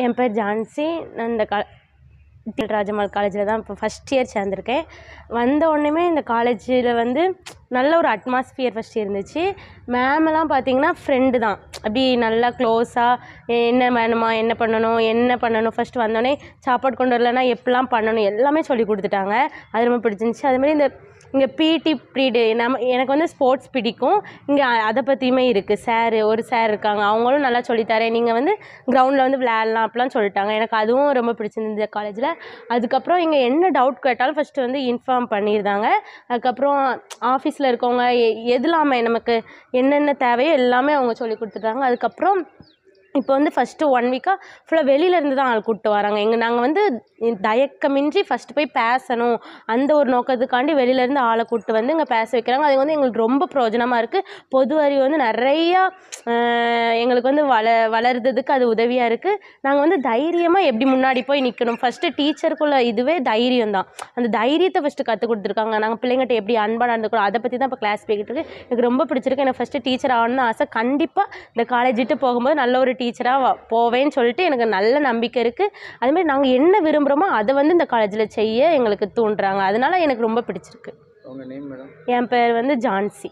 என் பேர் ஜான்சி. நான் இந்த ராஜம்மாள் காலேஜில் தான் இப்போ ஃபஸ்ட் இயர் சேர்ந்துருக்கேன். வந்த உடனேமே இந்த காலேஜில் வந்து நல்ல ஒரு அட்மாஸ்ஃபியர் ஃபஸ்ட்டு இருந்துச்சு. மேமெல்லாம் பார்த்திங்கன்னா ஃப்ரெண்டு தான், அப்படி நல்லா க்ளோஸாக என்ன வேணுமா, என்ன பண்ணணும் ஃபஸ்ட்டு வந்தோடனே சாப்பாடு கொண்டு வரலன்னா எப்படிலாம் பண்ணணும் எல்லாமே சொல்லி கொடுத்துட்டாங்க. அது ரொம்ப பிடிச்சிருந்துச்சி. அதுமாதிரி இங்கே பிடி ப்ரீடு எனக்கு வந்து ஸ்போர்ட்ஸ் பிடிக்கும். இங்கே அதை பற்றியுமே இருக்குது. ஒரு சார் இருக்காங்க, அவங்களும் நல்லா சொல்லித்தரேன், நீங்கள் வந்து கிரவுண்டில் வந்து விளையாடலாம் அப்படிலாம் சொல்லிட்டாங்க. எனக்கு அதுவும் ரொம்ப பிடிச்சிருந்தது காலேஜில். அதுக்கப்புறம் இங்கே என்ன டவுட் கேட்டாலும் ஃபஸ்ட்டு வந்து இன்ஃபார்ம் பண்ணியிருந்தாங்க. அதுக்கப்புறம் ஆஃபீஸில் இருக்கவங்க எதுலாமே நமக்கு என்னென்ன தேவையோ எல்லாமே அவங்க சொல்லி கொடுத்துட்டாங்க. அதுக்கப்புறம் இப்போ வந்து ஃபஸ்ட்டு 1 வீக்காக ஃபுல்லாக வெளியிலேருந்து தான் ஆள் கூப்பிட்டு வராங்க. நாங்கள் வந்து தயக்கமின்றி ஃபஸ்ட்டு போய் பேசணும், அந்த ஒரு நோக்கத்துக்காண்டி வெளியிலேருந்து ஆளை கூப்பிட்டு வந்து இங்கே பேச வைக்கிறாங்க. அது வந்து எங்களுக்கு ரொம்ப பிரயோஜனமாக இருக்குது. பொது அறிவு வந்து நிறையா எங்களுக்கு வந்து வளர்றதுக்கு அது உதவியாக இருக்குது. நாங்கள் வந்து தைரியமாக எப்படி முன்னாடி போய் நிற்கணும், ஃபஸ்ட்டு டீச்சருக்குள்ள இதுவே தைரியம் தான். அந்த தைரியத்தை ஃபஸ்ட்டு கற்றுக் கொடுத்துருக்காங்க. நாங்கள் பிள்ளைங்கிட்ட எப்படி அன்பாக நடந்துக்கணும் அதை பற்றி தான் இப்போ கிளாஸ் போய்கிட்டு இருக்கு. எனக்கு ரொம்ப பிடிச்சிருக்கு. எனக்கு ஃபஸ்ட்டு டீச்சர் ஆகணும்னு ஆசை. கண்டிப்பாக இந்த காலேஜ் விட்டு போகும்போது நல்ல ஒரு டீச்சராக போவேன்னு சொல்லிட்டு எனக்கு நல்ல நம்பிக்கை இருக்குது. அதுமாதிரி நாங்கள் என்ன விரும்புகிறோமோ அதை வந்து இந்த காலேஜில் செய்ய எங்களுக்கு தூண்டுறாங்க. அதனால எனக்கு ரொம்ப பிடிச்சிருக்கு. உங்கள் நேம் மேடம்? என் பேர் வந்து ஜான்சி.